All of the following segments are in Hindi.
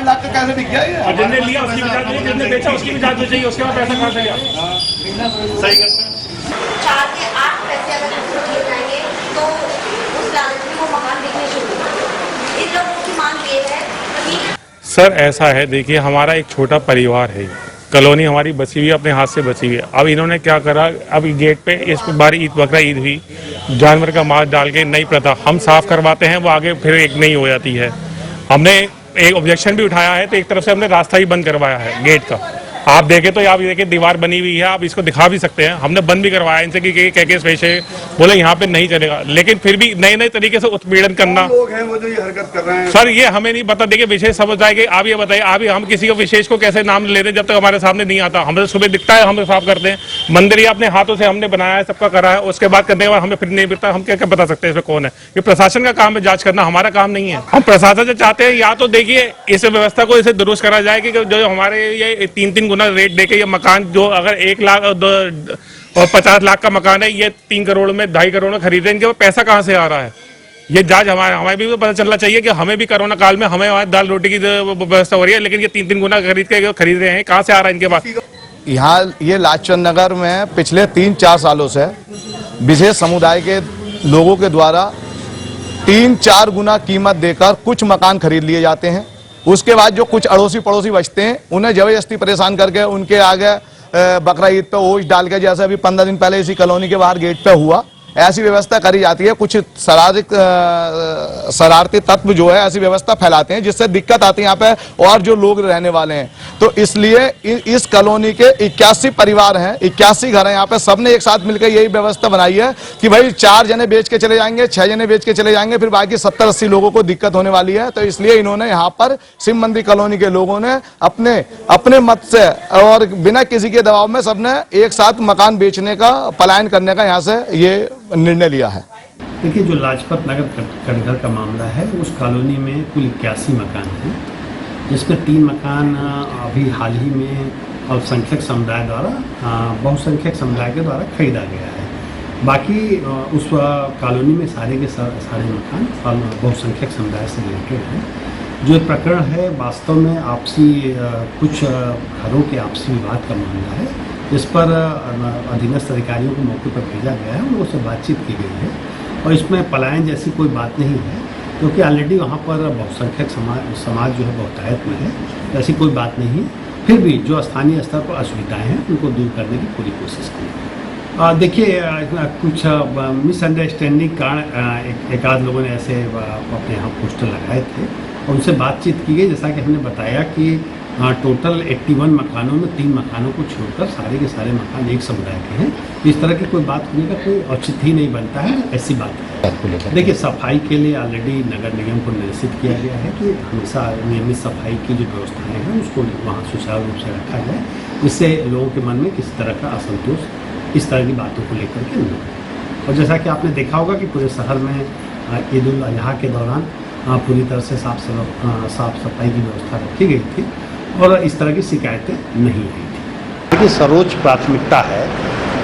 लाख का कैसे दिख गया ये? और जिसने लिया उसकी भी जांच चाहिए, जिसने बेचा उसकी भी जांच चाहिए, उसके बाद पैसा कहाँ से गया? सही करना। 4 से 8 पैसे अगर दिए जाएंगे तो उस लागत में वो मकान बिकने शुरू होंगे। इन लोगों की मांग ये है कि सर ऐसा है, देखिए हमारा एक छोटा परिवार है, कॉलोनी हमारी बची हुई है, अपने हाथ से बची हुई है। अब इन्होंने क्या करा, अब गेट पे इस बार ईद बकरा ईद हुई, जानवर का मांस डाल के नई प्रथा हम साफ करवाते हैं, वो आगे फिर एक नई हो जाती है। हमने एक ऑब्जेक्शन भी उठाया है, तो एक तरफ से हमने रास्ता ही बंद करवाया है गेट का। आप देखें तो आप देखिए दीवार बनी हुई है, आप इसको दिखा भी सकते हैं, हमने बंद भी करवाया इनसे कि कह पेश है, बोले यहाँ पे नहीं चलेगा, लेकिन फिर भी नए नए तरीके से उत्पीड़न करना। लोग हैं वो जो ये हरकत कर रहे हैं सर ये हमें नहीं पता, देखिए विशेष समझ आएगी। आप ये बताइए, आप हम किसी को विशेष को कैसे नाम लेते हैं जब तक हमारे सामने नहीं आता? हमें सुबह दिखता है, हम साफ करते हैं, मंदिर ये अपने हाथों से हमने बनाया है, सबका करा है, उसके बाद करने के बाद हमें फिर नहीं मिलता, हम क्या क्या बता सकते हैं इसमें कौन है? ये प्रशासन का काम है जांच करना, हमारा काम नहीं है। हम प्रशासन से चाहते हैं या तो देखिए इस व्यवस्था को इसे दुरुस्त करा जाए कि जो हमारे ये 3-3 गुना रेट देके ये मकान, जो अगर 1 लाख और 50 लाख का मकान है, ये 3 करोड़ में 2.5 करोड़ में खरीदे, इनके पैसा कहाँ से आ रहा है? ये जांच हमें भी पता चलना चाहिए कि हमें भी कोरोना काल में हमें वहाँ दाल रोटी की व्यवस्था हो रही है, लेकिन ये 3-3 गुना खरीद रहे हैं, कहाँ से आ रहा है इनके पास? यहाँ ये लाजचंद नगर में पिछले 3-4 सालों से विशेष समुदाय के लोगों के द्वारा 3-4 गुना कीमत देकर कुछ मकान खरीद लिए जाते हैं। उसके बाद जो कुछ अड़ोसी पड़ोसी बचते हैं उन्हें जबरदस्ती परेशान करके उनके आगे बकरा ईद पे ओश डाल के, जैसे अभी 15 दिन पहले इसी कॉलोनी के बाहर गेट पे हुआ, ऐसी व्यवस्था करी जाती है। कुछ शरारती तत्व जो है ऐसी व्यवस्था फैलाते हैं जिससे दिक्कत आती है यहाँ पे और जो लोग रहने वाले हैं। तो इसलिए इस कॉलोनी के 81 परिवार हैं, 81 घर हैं यहाँ पे, सबने एक साथ मिलकर यही व्यवस्था बनाई है कि भाई 4 जने बेच के चले जाएंगे, 6 जने बेच के चले जाएंगे, फिर बाकी 70-80 लोगों को दिक्कत होने वाली है। तो इसलिए इन्होंने यहाँ पर शिव मंदिर कॉलोनी के लोगों ने अपने मत से और बिना किसी के दबाव में सबने एक साथ मकान बेचने का, पलायन करने का यहाँ से ये निर्णय लिया है। देखिए, जो लाजपत नगर कटघर का मामला है, उस कॉलोनी में कुल 81 मकान हैं, जिसमें 3 मकान अभी हाल ही में अल्पसंख्यक समुदाय द्वारा, बहुसंख्यक समुदाय के द्वारा खरीदा गया है। बाकी उस कॉलोनी में सारे के सारे मकान बहुसंख्यक समुदाय से रिलेटेड हैं। जो प्रकरण है वास्तव में आपसी कुछ घरों के आपसी विवाद का मामला है, जिस पर अधीनस्थ अधिकारियों को मौके पर भेजा गया है, उन लोगों से बातचीत की गई है और इसमें पलायन जैसी कोई बात नहीं है, क्योंकि ऑलरेडी वहाँ पर बहुसंख्यक समाज जो है बहुतायत में है, ऐसी कोई बात नहीं। फिर भी जो स्थानीय स्तर पर असुविधाएँ हैं उनको दूर करने की पूरी कोशिश की। देखिए, कुछ मिसअंडरस्टैंडिंग कारण एक आध लोगों ने ऐसे अपने यहाँ पोस्टर लगाए थे, उनसे बातचीत की गई। जैसा कि हमने बताया कि टोटल 81 मकानों में 3 मकानों को छोड़कर सारे के सारे मकान एक समुदाय के हैं। इस तरह की कोई बात होने का कोई औचित्य ही नहीं बनता है, ऐसी बात है। देखिए, सफाई के लिए ऑलरेडी नगर निगम को निर्देशित किया गया है कि हमेशा नियमित सफाई की जो व्यवस्थाएं हैं उसको वहाँ सुचारू रूप से रखा जाए, जिससे लोगों के मन में किसी तरह का असंतोष इस तरह की बातों को लेकर के नहीं हो। और जैसा कि आपने देखा होगा कि पूरे शहर में ईद उल अजहा के दौरान पूरी तरह से साफ सफाई की व्यवस्था रखी गई थी और इस तरह की शिकायतें नहीं हुई थी। देखिए, सर्वोच्च प्राथमिकता है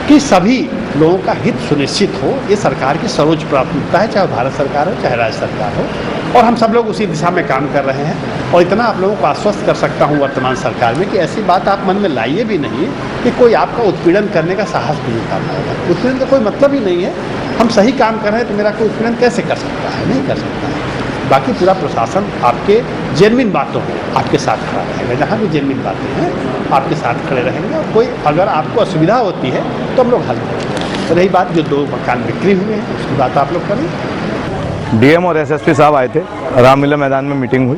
कि सभी लोगों का हित सुनिश्चित हो, ये सरकार की सर्वोच्च प्राथमिकता है, चाहे भारत सरकार हो चाहे राज्य सरकार हो, और हम सब लोग उसी दिशा में काम कर रहे हैं। और इतना आप लोगों को आश्वस्त कर सकता हूँ वर्तमान सरकार में कि ऐसी बात आप मन में लाइए भी नहीं कि कोई आपका उत्पीड़न करने का साहस भी नहीं कर पाएगा। उत्पीड़न का कोई मतलब ही नहीं है। हम सही काम कर रहे हैं तो मेरा कोई उत्पीड़न कैसे कर सकता है? नहीं कर सकता है। बाकी पूरा प्रशासन आपके जेन्युइन बातों को आपके साथ खड़ा रहेगा, जहाँ भी जेन्युइन बातें हैं आपके साथ खड़े रहेंगे, और कोई अगर आपको असुविधा होती है तो हम लोग हल करेंगे। तो रही बात जो 2 मकान बिक्री हुए हैं उसकी बात आप लोग करें। डीएम और एसएसपी साहब आए थे, रामलीला मैदान में मीटिंग हुई,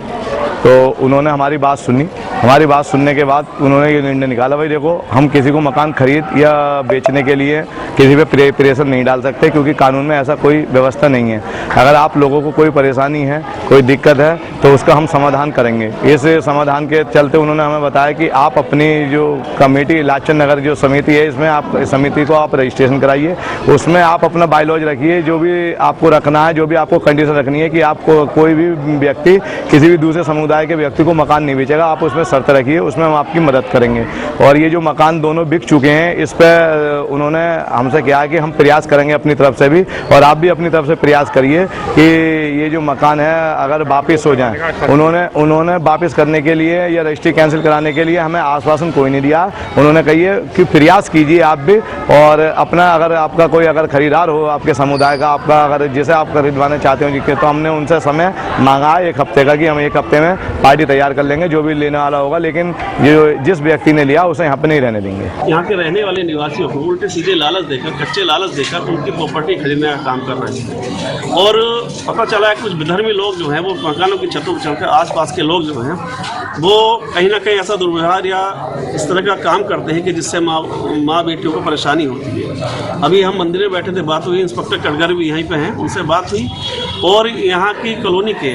तो उन्होंने हमारी बात सुनी। हमारी बात सुनने के बाद उन्होंने ये निर्णय निकाला, भाई देखो, हम किसी को मकान खरीद या बेचने के लिए किसी पे प्रेशर नहीं डाल सकते, क्योंकि कानून में ऐसा कोई व्यवस्था नहीं है। अगर आप लोगों को कोई परेशानी है, कोई दिक्कत है, तो उसका हम समाधान करेंगे। इस समाधान के चलते उन्होंने हमें बताया कि आप अपनी जो कमेटी लाजचंद नगर जो समिति है, इसमें आप समिति को आप रजिस्ट्रेशन कराइए, उसमें आप अपना बायलॉज रखिए, जो भी आपको रखना है, जो भी आपको कंडीशन रखनी है कि आपको कोई भी व्यक्ति किसी भी दूसरे समुदाय के व्यक्ति को मकान नहीं बेचेगा, आप उसमें शर्त रखी है उसमें हम आपकी मदद करेंगे। और ये जो मकान दोनों बिक चुके हैं इस पर उन्होंने हमसे कहा कि हम प्रयास करेंगे अपनी तरफ से भी, और आप भी अपनी तरफ से प्रयास करिए कि ये जो मकान है अगर वापस हो जाए। उन्होंने वापस करने के लिए या रजिस्ट्री कैंसिल कराने के लिए हमें आश्वासन कोई नहीं दिया। उन्होंने कहिए कि प्रयास कीजिए आप भी, और अपना अगर आपका कोई अगर खरीदार हो आपके समुदाय का, आपका अगर जिसे आप खरीदवाना चाहते हो जिसके, तो हमने उनसे समय मांगा 1 हफ्ते का कि हम 1 हफ्ते में पार्टी तैयार कर लेंगे जो भी लेने वाला होगा, लेकिन जिस व्यक्ति ने लिया उसे यहाँ पे नहीं रहने देंगे। यहाँ के रहने वाले निवासियों को उल्टे सीधे लालच देकर, कच्चे लालच देकर उनकी प्रॉपर्टी खरीदने का काम कर रहे हैं। और पता चला है कुछ विधर्मी लोग जो हैं वो मकानों की छतों पर चढ़कर आसपास के लोग जो हैं वो कहीं ना कहीं ऐसा दुर्व्यवहार या इस तरह का काम करते हैं कि जिससे माँ बेटियों को परेशानी होती है। अभी हम मंदिर में बैठे थे, बात हुई, इंस्पेक्टर कटगर भी यहीं पे हैं, उनसे बात हुई और यहाँ की कॉलोनी के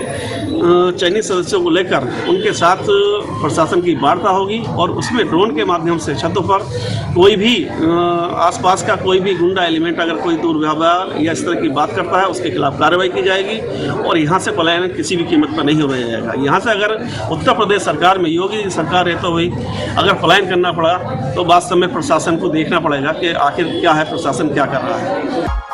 चयनित सदस्यों को लेकर उनके साथ प्रशासन की वार्ता होगी और उसमें ड्रोन के माध्यम से छतों पर कोई भी आसपास का कोई भी गुंडा एलिमेंट अगर कोई दुर्व्यवहार या इस तरह की बात करता है उसके खिलाफ कार्रवाई की जाएगी और यहाँ से पलायन किसी भी कीमत पर नहीं होने जाएगा। यहाँ से अगर उत्तर प्रदेश सरकार में योगी सरकार रहता हुई अगर पलायन करना पड़ा तो वास्तव में प्रशासन को देखना पड़ेगा कि आखिर क्या है, प्रशासन क्या कर रहा है।